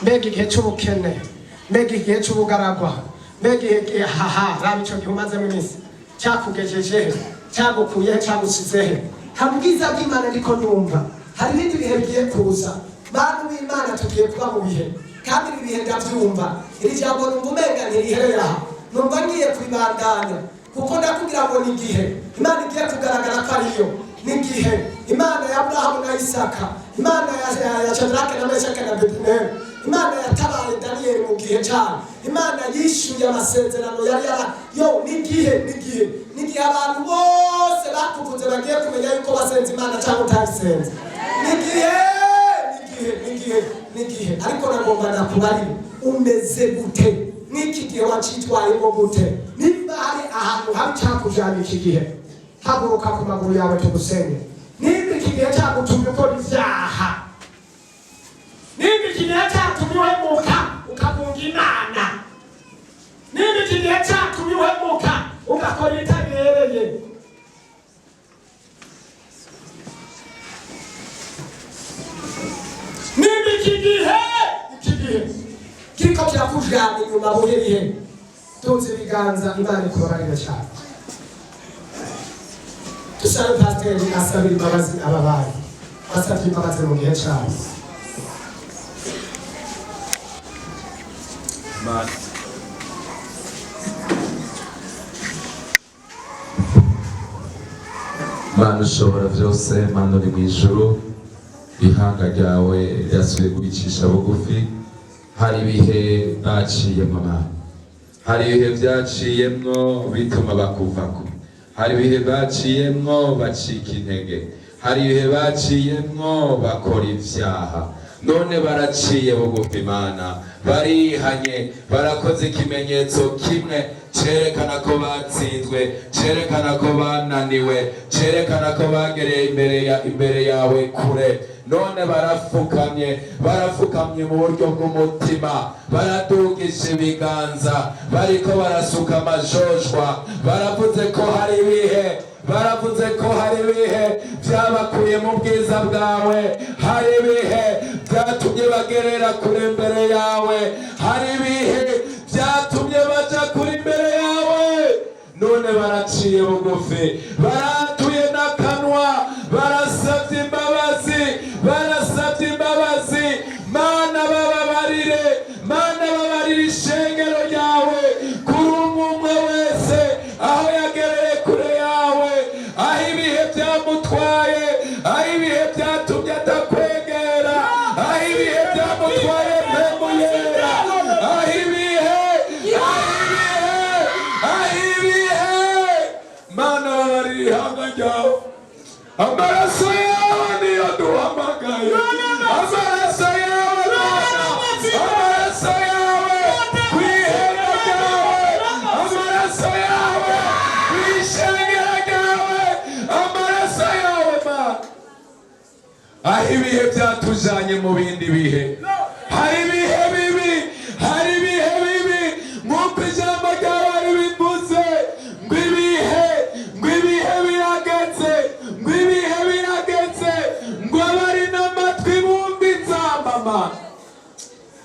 [SPEAKER 1] mbega igihe cy'ubukene, mbega igihe cy'ubugaragwa, mbega igihe raba icyo gihe umazemo iminsi cyakugejeje, cyagukuye, cyagusizehe. Hari ubwiza bw'Imana ndiko ndumva, hari ibindi bihe bigiye kuza. Bantu b'Imana tugiye kuba mu bihe, kandi ibi bihe ndabyumva. Iri jambo numva umenga ntiriherera aha, numva ngiye kwibandanya, kuko ndakubwira ngo ni igihe Imana igiye kugaragara ko ariyo. Ni igihe Imana ya Abrahamu na Isaka, Imana ya Shadraka na Meshaki na Abedinego, Imana yatabaye Daniyeli mu gihe cyane, Imana yishyuye amasezerano yari ni igihe abantu bose bakuvuze bagiye kumenya yuko basenze Imana cyangwa utayisenze. Ni igihe ariko nagomba nakubarira, umeze gute? N'iki gihe wacitwayemo gute? Nimba hari ahantu habi cyakujyana iki gihe, haguruka ku maguru yawe tugusenge. Nimba iki gihe cyagutumye ukora ibyaha, nimba iki gihe cyatumye uhemuka ukagunga Imana, nimba iki gihe cyatumye uhemuka ugakora ibitabereye, nimba iki gihe kiriko kirakujana inyuma buhehe, tuzi ibiganza, Imana ikubabarire cyane. Tusabe pasiteri asabira imbabazi ababaye, asabye imbabazi mu gihe cyabo.
[SPEAKER 4] Mana ushobora byose, Mana uri mu ijuru, ihanga ryawe ryasubiye kubicisha bugufi, hari ibihe baciyemo mama, hari ibihe byaciyemwo bituma bakuvako, hari ibihe baciyemwo bacika intege, hari ibihe baciyemwo bakora ivyaha, none baraciye bugufi Imana, barihanye, barakoze ikimenyetso kimwe cerekana ko batsinzwe, cerekana ko bananiwe, cerekana ko bagereye imbere yawe kure, none barafukamye mu buryo bw'umutima, baradugije ibiganza, bariko barasuka amajojwa, baravuze ko hari ibihe byabakuye mu bwiza bwawe, hari ibihe byatumye bagerera kure imbere yawe, hari ibihe byatumye baja kuri imbere yawe, none baraciye bugufi, baratuye n'akanwa, barasavye imbabazi, Mana babarire ishengero ryawe, kuri umwe wese aho yagereye kure yawe, aho ibihe byamutwaye, aho ibihe byatumye atakwegera, aho ibihe byamutwaye mpemu yera, aho ibihe Mana babarire ihanga ryawe, amaraso yawe niyo duhamagaye, amaraso yawe Mana, amaraso yawe kwihema ryawe, amaraso yawe kwishengera ryawe, amaraso yawe Mana. Aho ibihe byatujanye mu bindi bihe, hari ibihe bibi, nk'uko ijambo ryawe ribivuze, ngo ibihe birageze, ngo abari n'amatwi bumve inzamba Mana.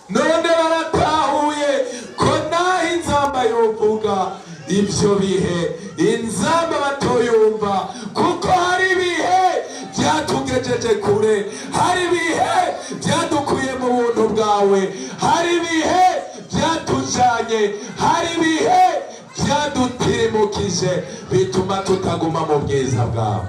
[SPEAKER 4] None baratahuye ko naho inzamba yovuga ibyo bihe, inzamba batoyumva, kuko hari ibihe byatugejeje kure, hari ibihe byadukuye mu buntu bwawe, hari ibihe byatujanye, hari ibihe byadutimukije, bituma tutaguma mu bwiza bwawe.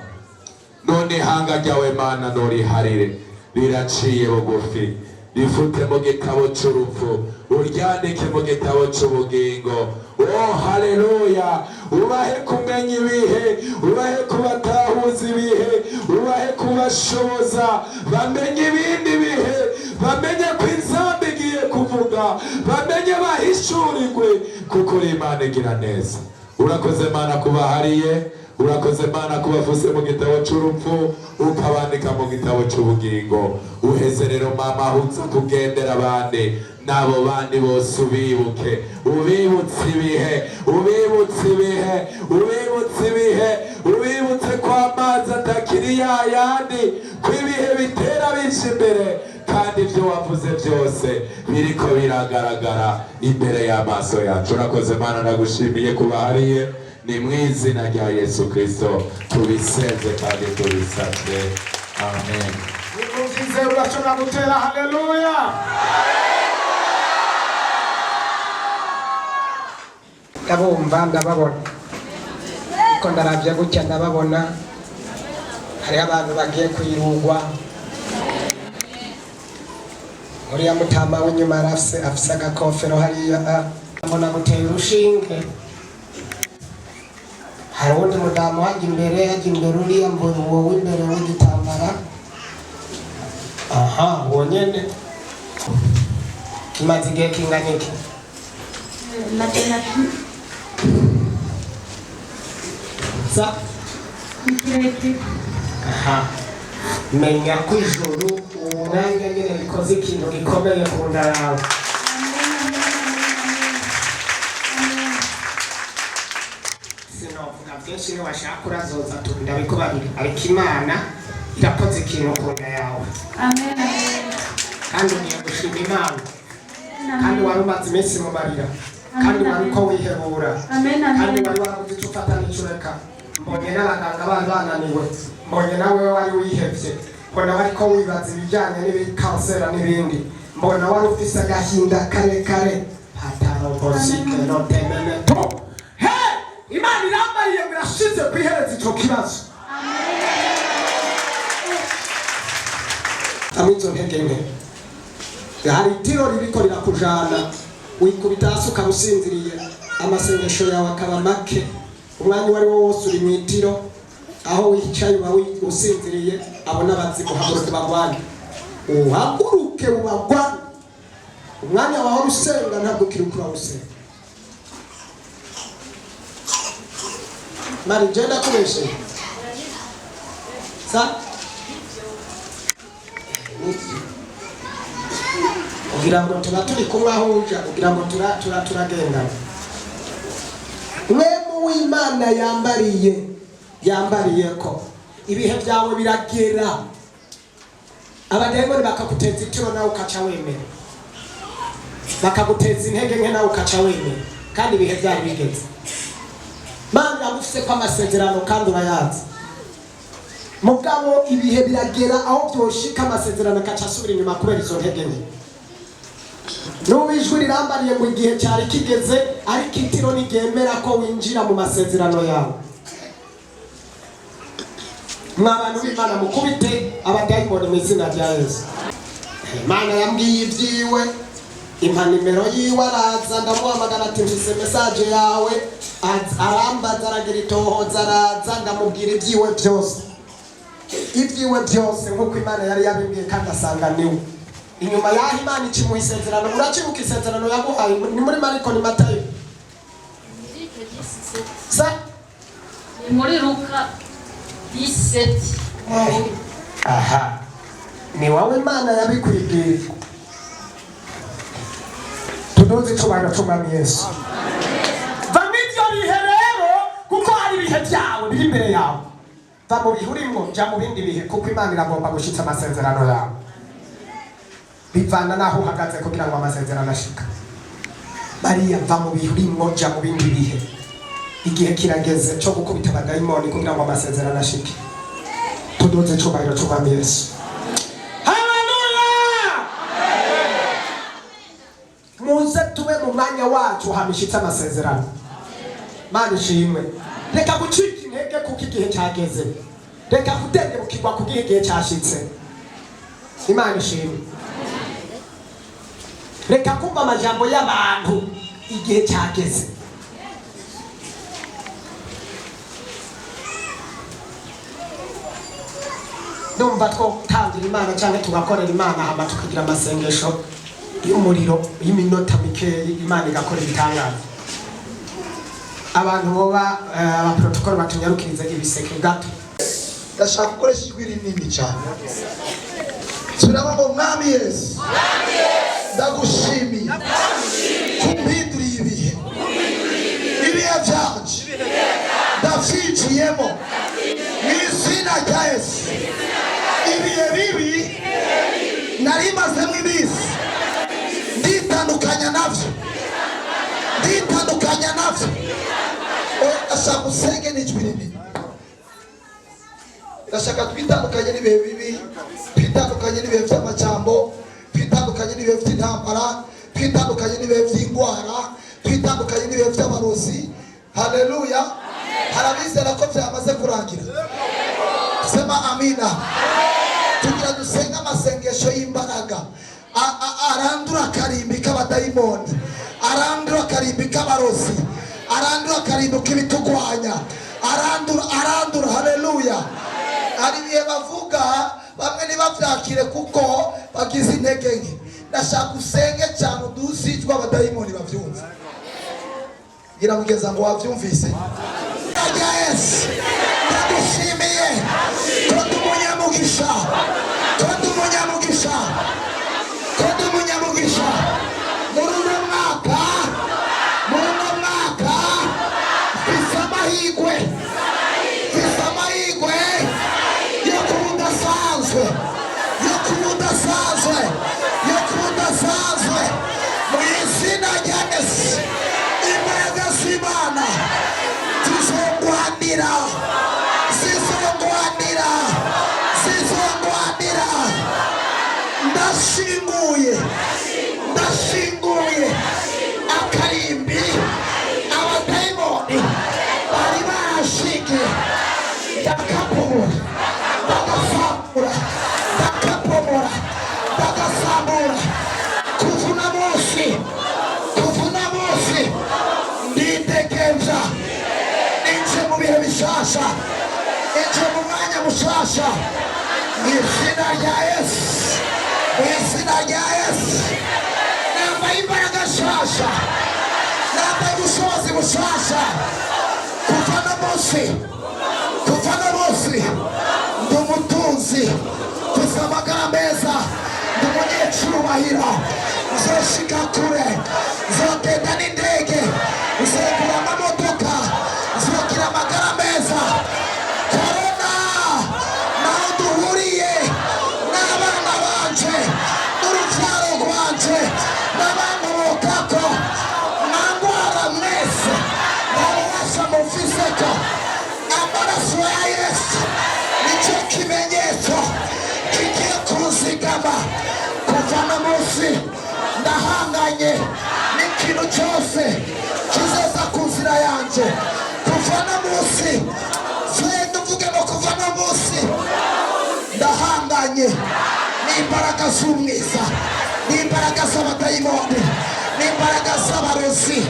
[SPEAKER 4] None ihanga ryawe Mana noriharire, riraciye bugufi, rifute mu gitabo c'urupfu, uryandike mu gitabo c'ubugingo. Oh haleluya, ubahe kumenya ibihe, ubahe kubatahuza ibihe, ubahe kubashoboza bamenye ibindi bihe, bamenye ko inzamba igiye kuvuga, bamenye bahishurirwe, kuko uri Imana igira neza. Urakoze Mana kubahariye, urakoze Mana kubafuse mu gitabo c'urupfu, ukabandika mu gitabo c'ubugingo. Uheze rero mama ahutse kugendera abandi, nabo bandi bose ubibutse ubibutse ko amazi atakiri yayandi, ko ibihe bitera bisha imbere, kandi ibyo wavuze byose biriko biragaragara imbere y'amaso yacu. Urakoze Mana, ndagushimiye kubahariye, ni mu izina rya Yesu Kristo tubisenze kandi tubisabye, amen.
[SPEAKER 1] Uvuze urashobora gutera haleluya. Ndababona ko ndaravye gutya, ndababona hari abantu bagiye kwirugwa, uriya mutama w'inyuma afise agakofero hariya, mbona gutera urushinge, hari uwundi mudamu hajya imbere uriya mbona uwo w'imbere w'igitambara, aha uwo nyene. Kimaze igihe kingana iki? Aha, menya ko ijuru umwanya nyine rikoze ikintu gikomeye ku nda yawe. Sinovuga byinshi, iyo washaka urazoza ndabikubabiri, ariko Imana irakoze ikintu ku nda yawe. Kandi ugiye gushima Imana, kandi wari umaze iminsi mu marira, kandi wari uko wihebura, kandi wari warabuze icyo ufata n'icureka. Mbonye n'abaganga bari bananiwe, mbonye nawe wari wihebye, mbona wari ko wibaza ibijyanye n'ibikansera n'ibindi, mbona wari ufise agahinda karekare, patarobosike notemeneto. Imana irambariye ngo irashize kwihereza icyo kibazo. Amizo ntege nke hari itiro ririko rirakujana wikubita hasi ukaba usinziriye amasengesho yawe akaba make umwanya wari wo wose uri mu itiro aho wicaye uba usinziriye abona abazimu haguruka bagwane uhaguruke ubagwane umwanya wawe usenga ntabwo ukiri ukura usenga mari jenda kubeshe sa ugira ngo tuba turi kumwe aho uja ugira ngo turagenda mwemu w'Imana yambariye ko ibihe byawe biragera abadayimoni bakaguteza itiro nawe ukaca wemera bakaguteza intege nke nawe ukaca wemera kandi ibihe byari bigeze Mana yagufise ko amasezerano kandi urayazi mugabo ibihe biragera aho byoshika amasezerano akaca asubira inyuma kubera izo ntege nke n'ubijwi rirambariye ngo igihe cyari kigeze ariko itiro ntiryemera ko winjira mu masezerano yawe mwabantu b'Imana mukubite abadayimoni mu izina rya Yesu Imana yambwiye ibyiwe impa nimero yiwe araza ndamuhamagara ati mfise message yawe arambaza aragira itohoza araza ndamubwira ibyiwe byose nk'uko Imana yari yabimbwiye kandi asanga niwe inyuma yaho Imana ikimuha isezerano uracibuka isezerano yaguhaye ni muri Mariko ni Matayo sa
[SPEAKER 5] ni muri Luka 17
[SPEAKER 1] aha ni wawe Imana yabikwibwiye tudoze cyubahiro cy'Umwami Yesu va n'ibyo bihe rero kuko hari ibihe byawe biri imbere yawe va mu bihe urimo jya mu bindi bihe kuko Imana iragomba gushyitsa amasezerano yawe bivana naho uhagaze kugira ngo amasezerano ashika Mariya va mu bihe urimo jya mu bindi bihe igihe kirageze cyo gukubita abadayimoni kugira ngo amasezerano ashike tudoze cyubahiro cy'Umwami Yesu muze tube mu mwanya wacu hamishitse amasezerano Mana ishimwe reka gucika intege kuko igihe cyageze reka kudendebukirwa kuko igihe cyashitse Imana ishimwe reka kumva amajambo y'abantu igihe cyageze ndumva twotangira Imana cyangwa tugakorera Imana hama tukagira amasengesho y'umuriro y'iminota mikeyi Imana igakora ibitangaza abantu boba abaprotokoli batunyarukiriza ibiseke gato
[SPEAKER 6] ndashaka gukoresha ijwi rinini cyane turaba ngo Mwami Yesu ndagushimiye kumpinduriye ibihe byanje ndavyiciyemo mu izina rya Yesu ibihe bibi nari mazemo iminsi nditandukanya navyo ndashaka usenge n'ijwi rinini ndashaka twitandukanye n'ibihe bibi twitandukanye n'ibihe by'amajambo twitandukanye n'ibihe by'intambara twitandukanye n'ibihe by'indwara twitandukanye n'ibihe by'abarozi haleluya harabizera ko byamaze kurangira sema amina tugira dusenga amasengesho y'imbaraga arandura karimbi k'abadayimoni arandura karimbi k'abarozi arandura karimbi k'ibitugwanya arandura haleluya hari ibihe bavuga bamwe ntibabyakire kuko bagize intege nke ndashaka usenge cyane udusijwe abadayimoni babyumva gira mugeza ngo wabyumvise Yesu ndagushimiye ko tumunyamugisha muri uno mwaka mfise amahirwe yo kuba udasanzwe mu izina rya Yesu imbaraga z'Imana zizongwanira ndashinguye akarimbi abadayimoni bari barashike ndakapomora mushasha, injira mu mwanya mushasha, mu izina rya Yesu, mu izina rya Yesu. Nambaye imbaraga nshasha, nambaye ubushobozi bushasha. Kuva no munsi, kuva no munsi, ndi umutunzi, mfise amagara meza, ndi umunyacyubahiro, nzoshika kure, nzogenda n'indege, nzogura amamodoka, nzogira amagara meza. Korona naho duhuriye n'abana banje n'uruvyaro rwanje n'abamurukako, mwangwara mwese ntabubasha mufiseko. Amaraso ya Yesu nicyo kimenyetso kigiye kuzigama. Kuva no munsi ndahanganye n'ikintu cyose kizaza ku nzira yanje. Kuva no munsi twende uvuge ngo kuva no munsi ndahanganye n'imbaraga z'umwiza, n'imbaraga z'abadayimoni, n'imbaraga z'abarozi.